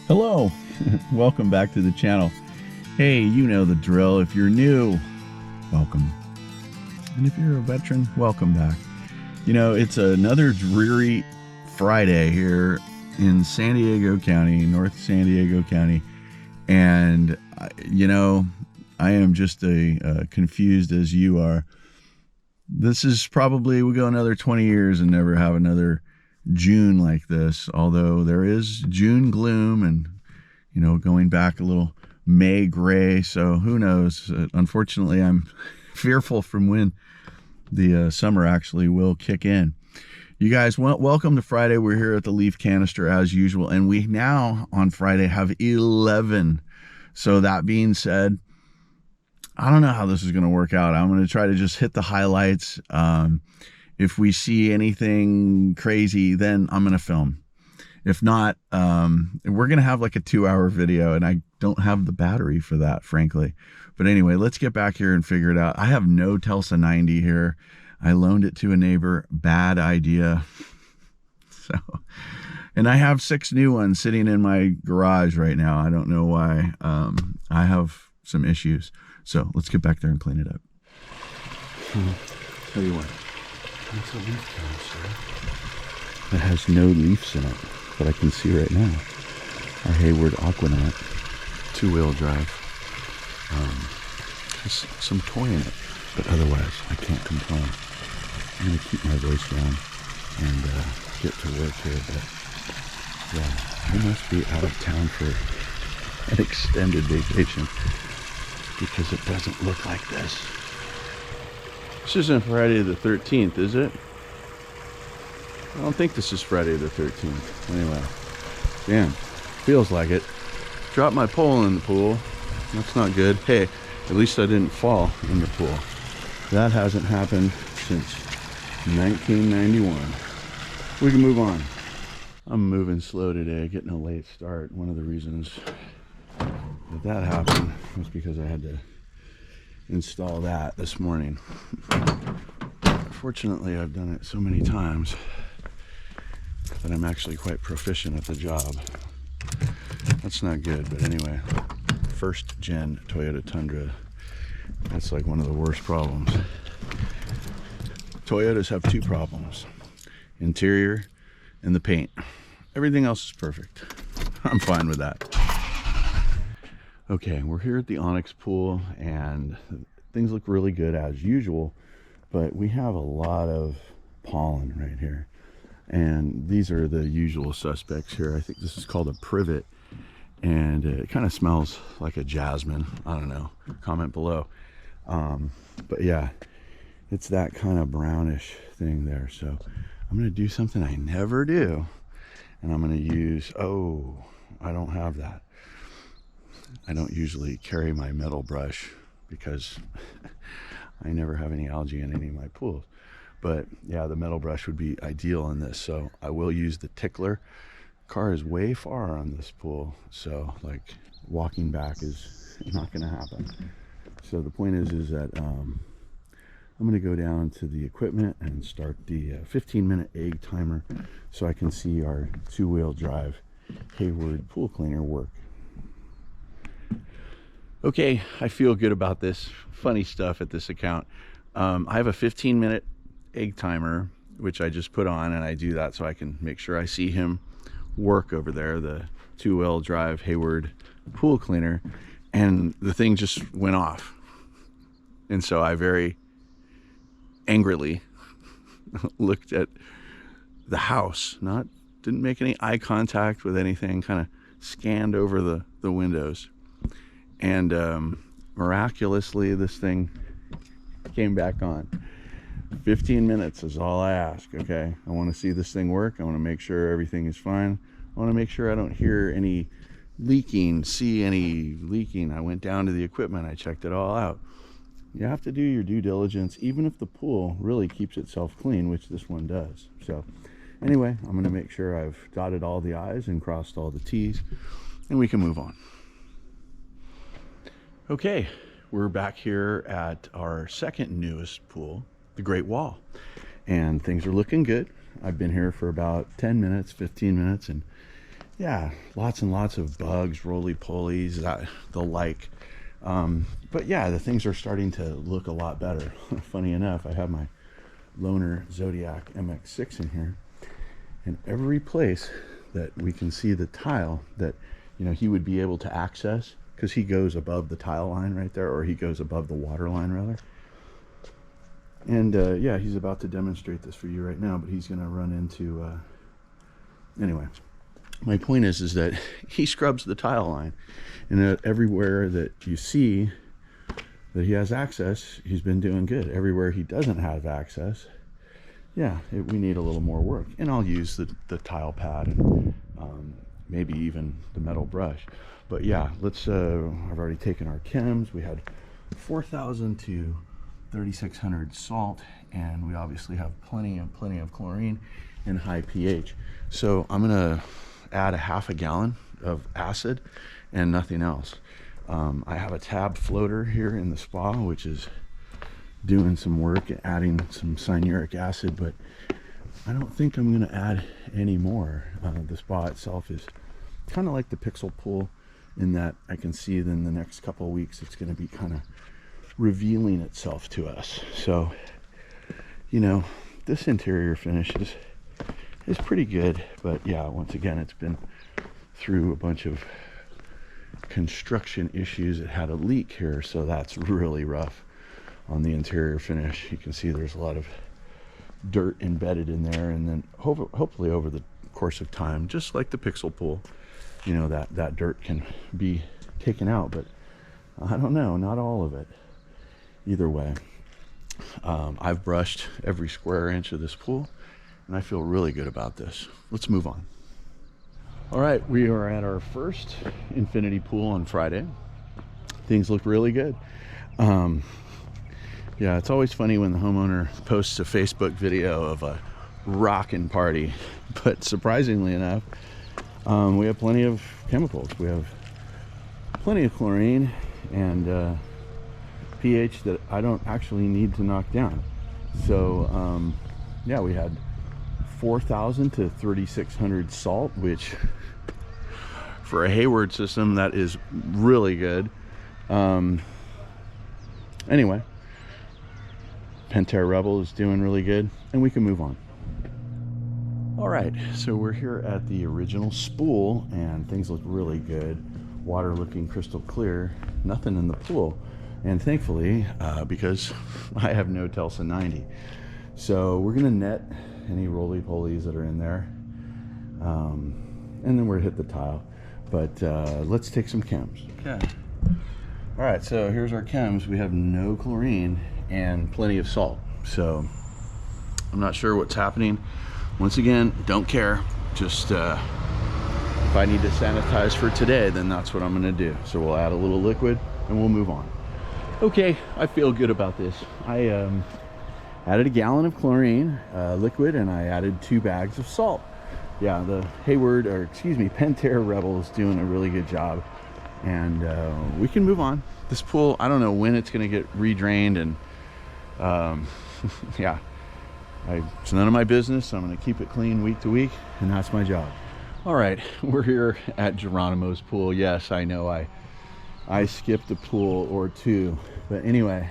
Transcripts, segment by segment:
Hello, welcome back to the channel. Hey, you know the drill. If you're new, welcome. And if you're a veteran, welcome back. You know, it's another dreary Friday here in San Diego County, North San Diego County. And, you know, I am just confused as you are. This is probably, we'll go another 20 years and never have another June like this, although there is June gloom and, you know, going back a little May gray, so who knows. Unfortunately, I'm fearful from when the summer actually will kick in. You guys, welcome to Friday. We're here at the Leaf Canister as usual, and we now on Friday have 11. So that being said, I don't know how this is going to work out. I'm going to try to just hit the highlights. If we see anything crazy, then I'm going to film. If not, we're going to have like a 2-hour video, and I don't have the battery for that, frankly. But anyway, let's get back here and figure it out. I have no Telsa 90 here. I loaned it to a neighbor. Bad idea. So, and I have 6 new ones sitting in my garage right now. I don't know why. I have some issues. So let's get back there and clean it up. Tell you what. That's a leaf canister. It has no leaves in it, but I can see right now. Our Hayward Aquanaut 2-wheel drive. Has some toy in it, but otherwise I can't complain. I'm going to keep my voice down and get to work here, but yeah, I must be out of town for an extended vacation because it doesn't look like this. This isn't Friday the 13th, is it? I don't think this is Friday the 13th. Anyway, damn, feels like it. Dropped my pole in the pool. That's not good. Hey, at least I didn't fall in the pool. That hasn't happened since 1991. We can move on. I'm moving slow today, getting a late start. One of the reasons that happened was because I had to install that this morning. Fortunately, I've done it so many times that I'm actually quite proficient at the job. That's not good, but anyway, first gen Toyota Tundra. That's like one of the worst problems. Toyotas have 2 problems: interior and the paint. Everything else is perfect. I'm fine with that. Okay, we're here at the Onyx Pool, and things look really good as usual, but we have a lot of pollen right here. And these are the usual suspects here. I think this is called a privet, and it kind of smells like a jasmine. I don't know, comment below. But yeah, it's that kind of brownish thing there. So I'm going to do something I never do, and I'm going to use, oh, I don't have that. I don't usually carry my metal brush because I never have any algae in any of my pools. But yeah, the metal brush would be ideal in this. So I will use the tickler. Car is way far on this pool, so like walking back is not going to happen. So the point is that I'm going to go down to the equipment and start the 15-minute egg timer so I can see our 2-wheel drive Hayward pool cleaner work. Okay, I feel good about this. Funny stuff at this account. I have a 15-minute egg timer, which I just put on, and I do that so I can make sure I see him work over there, the 2-wheel drive Hayward pool cleaner, and the thing just went off. And so I very angrily looked at the house, didn't make any eye contact with anything, kind of scanned over the windows. And miraculously, this thing came back on. 15 minutes is all I ask, okay? I want to see this thing work. I want to make sure everything is fine. I want to make sure I don't hear any leaking, see any leaking. I went down to the equipment. I checked it all out. You have to do your due diligence, even if the pool really keeps itself clean, which this one does. So anyway, I'm going to make sure I've dotted all the I's and crossed all the T's, and we can move on. Okay, we're back here at our second newest pool, the Great Wall, and things are looking good. I've been here for about 10 minutes, 15 minutes, and yeah, lots and lots of bugs, roly-polies, that the like. But yeah, the things are starting to look a lot better. Funny enough, I have my Loner Zodiac MX6 in here, and every place that we can see the tile that, you know, he would be able to access, because he goes above the tile line right there, or he goes above the water line rather. And yeah, he's about to demonstrate this for you right now, but he's going to run into anyway, my point is that he scrubs the tile line, and everywhere that you see that he has access, he's been doing good. Everywhere he doesn't have access, yeah, we need a little more work. And I'll use the tile pad and maybe even the metal brush. But yeah, let's, I've already taken our chems. We had 4,000 to 3,600 salt, and we obviously have plenty of chlorine and high pH. So I'm gonna add a half a gallon of acid and nothing else. I have a tab floater here in the spa, which is doing some work, adding some cyanuric acid, but I don't think I'm gonna add any more. The spa itself is kind of like the Pixel Pool, in that I can see that in the next couple of weeks it's going to be kind of revealing itself to us. So, you know, this interior finish is pretty good, but yeah, once again, it's been through a bunch of construction issues. It had a leak here, so that's really rough on the interior finish. You can see there's a lot of dirt embedded in there, and then hopefully over the course of time, just like the Pixel Pool, you know, that dirt can be taken out, but I don't know, not all of it. Either way, I've brushed every square inch of this pool, and I feel really good about this. Let's move on. All right, we are at our first infinity pool on Friday. Things look really good. Yeah, it's always funny when the homeowner posts a Facebook video of a rockin' party, but surprisingly enough, we have plenty of chemicals. We have plenty of chlorine and pH that I don't actually need to knock down. So yeah, we had 4,000 to 3,600 salt, which for a Hayward system, that is really good. Anyway, Pantera Rebel is doing really good, and we can move on. All right, so we're here at the original spool, and things look really good. Water looking crystal clear, nothing in the pool. And thankfully, because I have no Telsa 90. So we're gonna net any roly-polies that are in there. And then we're gonna hit the tile. But let's take some chems. Okay. All right, so here's our chems. We have no chlorine and plenty of salt. So I'm not sure what's happening. Once again, don't care. Just if I need to sanitize for today, then that's what I'm gonna do. So we'll add a little liquid and we'll move on. Okay, I feel good about this. I added a gallon of chlorine liquid, and I added 2 bags of salt. Yeah, the Hayward, or excuse me, Pantera Rebel is doing a really good job, and we can move on. This pool, I don't know when it's gonna get redrained, and yeah, it's none of my business. So I'm gonna keep it clean week to week, and that's my job. All right, we're here at Geronimo's pool. Yes, I know I skipped a pool or two, but anyway,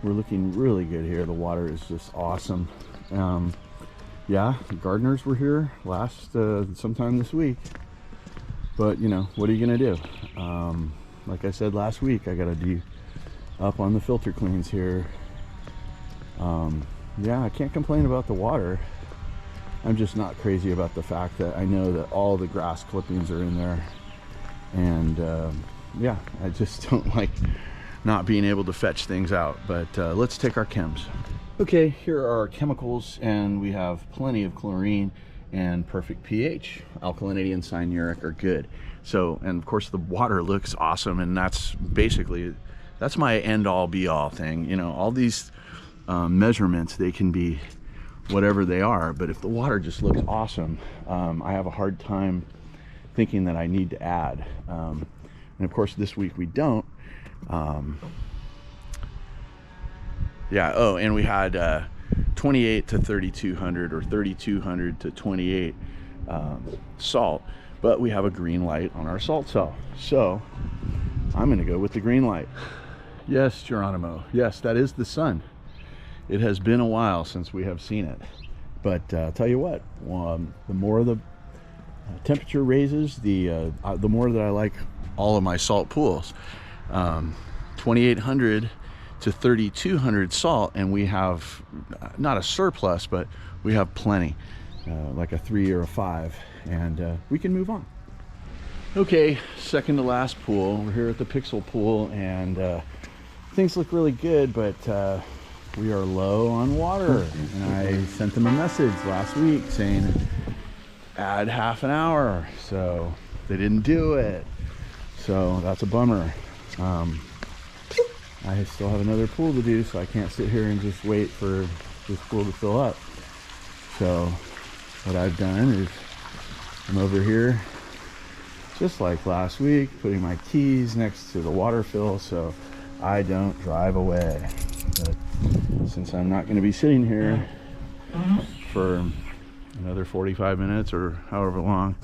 we're looking really good here. The water is just awesome. Yeah, the gardeners were here last sometime this week, but you know, what are you gonna do? Like I said last week, I gotta be up on the filter cleans here. Yeah, I can't complain about the water. I'm just not crazy about the fact that I know that all the grass clippings are in there, and yeah, I just don't like not being able to fetch things out. But let's take our chems. Okay, here are our chemicals, and we have plenty of chlorine and perfect pH. Alkalinity and cyanuric are good. So, and of course the water looks awesome, and that's basically, that's my end all be all thing. You know, all these measurements, they can be whatever they are, but if the water just looks awesome, I have a hard time thinking that I need to add. And of course this week we don't. Yeah, oh, and we had 28 to 3,200 or 3,200 to 28 salt, but we have a green light on our salt cell. So I'm gonna go with the green light. Yes, Geronimo, yes, that is the sun. It has been a while since we have seen it, but I'll tell you what, the more the temperature raises, the more that I like all of my salt pools. 2800 to 3200 salt, and we have not a surplus, but we have plenty, like a 3 or a 5, and we can move on. Okay, second to last pool. We're here at the Pixel pool, and things look really good, but we are low on water. And I sent them a message last week saying add half an hour, so they didn't do it, so that's a bummer. I still have another pool to do, so I can't sit here and just wait for this pool to fill up. So what I've done is I'm over here just like last week, putting my keys next to the water fill so I don't drive away. But since I'm not going to be sitting here for another 45 minutes or however long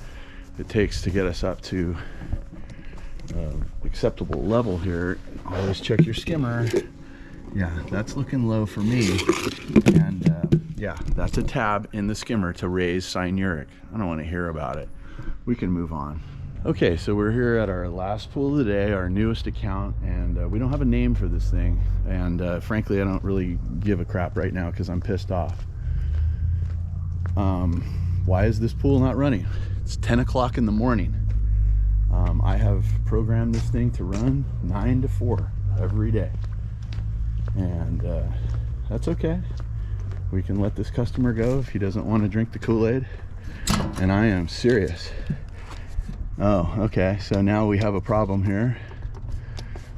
it takes to get us up to acceptable level here, always check your skimmer. Yeah, that's looking low for me, and yeah, that's a tab in the skimmer to raise cyanuric. I don't want to hear about it. We can move on. Okay, so we're here at our last pool of the day, our newest account, and we don't have a name for this thing, and frankly I don't really give a crap right now because I'm pissed off. Why is this pool not running? It's 10 o'clock in the morning. I have programmed this thing to run 9 to 4 every day, and that's okay. We can let this customer go if he doesn't want to drink the Kool-Aid, and I am serious. Oh, okay, so now we have a problem here.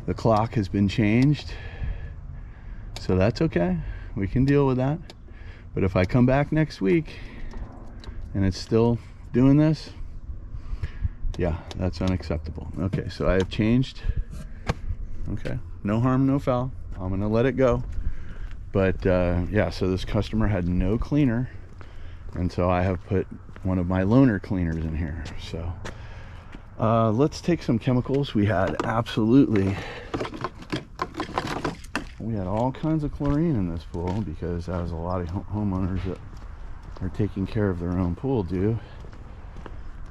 The clock has been changed, so that's okay. We can deal with that. But if I come back next week and it's still doing this, yeah, that's unacceptable. Okay, so I have changed. Okay, no harm, no foul. I'm gonna let it go. But yeah, so this customer had no cleaner, and so I have put one of my loaner cleaners in here. So let's take some chemicals. We had all kinds of chlorine in this pool, because as a lot of homeowners that are taking care of their own pool do,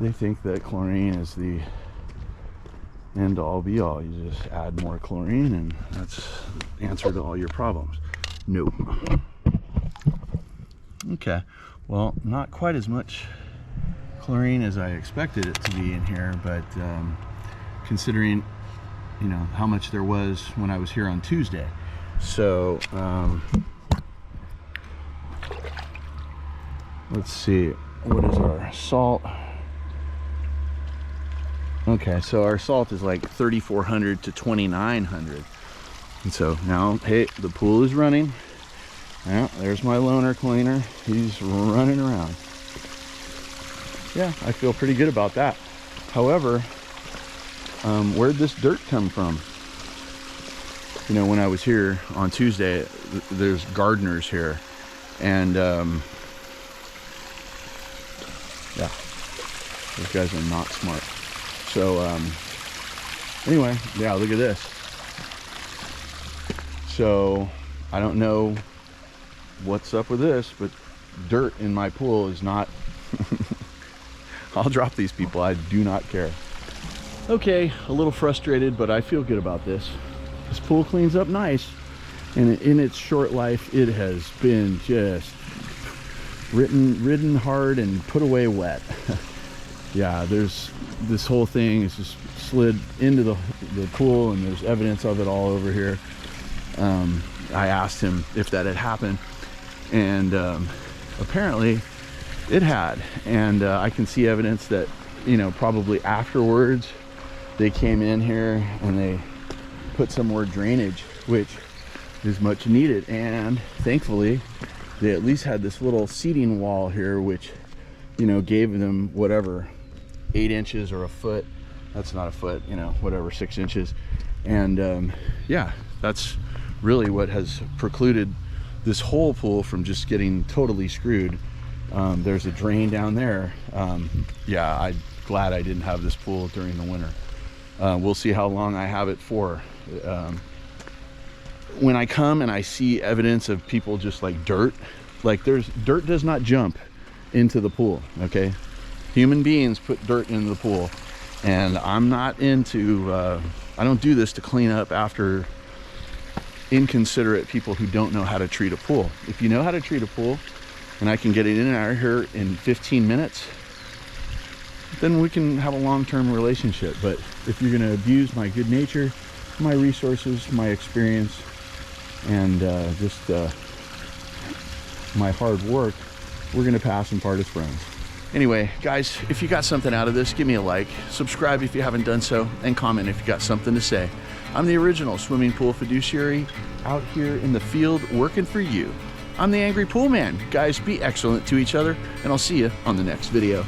they think that chlorine is the end all be all. You just add more chlorine and that's the answer to all your problems. Nope. Okay, well, not quite as much chlorine as I expected it to be in here, but considering, you know, how much there was when I was here on Tuesday. So let's see, what is our salt? Okay, so our salt is like 3,400 to 2,900. And so now, hey, the pool is running. Yeah, there's my loaner cleaner. He's running around. Yeah, I feel pretty good about that. However, where'd this dirt come from? You know, when I was here on Tuesday, there's gardeners here. And yeah, those guys are not smart. So anyway, yeah, look at this. So I don't know what's up with this, but dirt in my pool is not I'll drop these people, I do not care. Okay, a little frustrated, but I feel good about this. This pool cleans up nice, and in its short life it has been just ridden hard and put away wet. Yeah, there's this whole thing is just slid into the pool, and there's evidence of it all over here. I asked him if that had happened, and apparently it had, and I can see evidence that, you know, probably afterwards they came in here and they put some more drainage, which is much needed, and thankfully they at least had this little seating wall here, which, you know, gave them whatever, 8 inches or a foot. That's not a foot, you know, whatever, 6 inches. And yeah, that's really what has precluded this whole pool from just getting totally screwed. There's a drain down there. Yeah, I glad I didn't have this pool during the winter. We'll see how long I have it for. When I come and I see evidence of people just like dirt does not jump into the pool, okay? Human beings put dirt into the pool, and I'm not into, I don't do this to clean up after inconsiderate people who don't know how to treat a pool. If you know how to treat a pool, and I can get it in and out of here in 15 minutes, then we can have a long-term relationship. But if you're gonna abuse my good nature, my resources, my experience, and my hard work, we're gonna pass and part as friends. Anyway, guys, if you got something out of this, give me a like, subscribe if you haven't done so, and comment if you got something to say. I'm the original swimming pool fiduciary out here in the field working for you. I'm the Angry Pool Man. Guys, be excellent to each other, and I'll see you on the next video.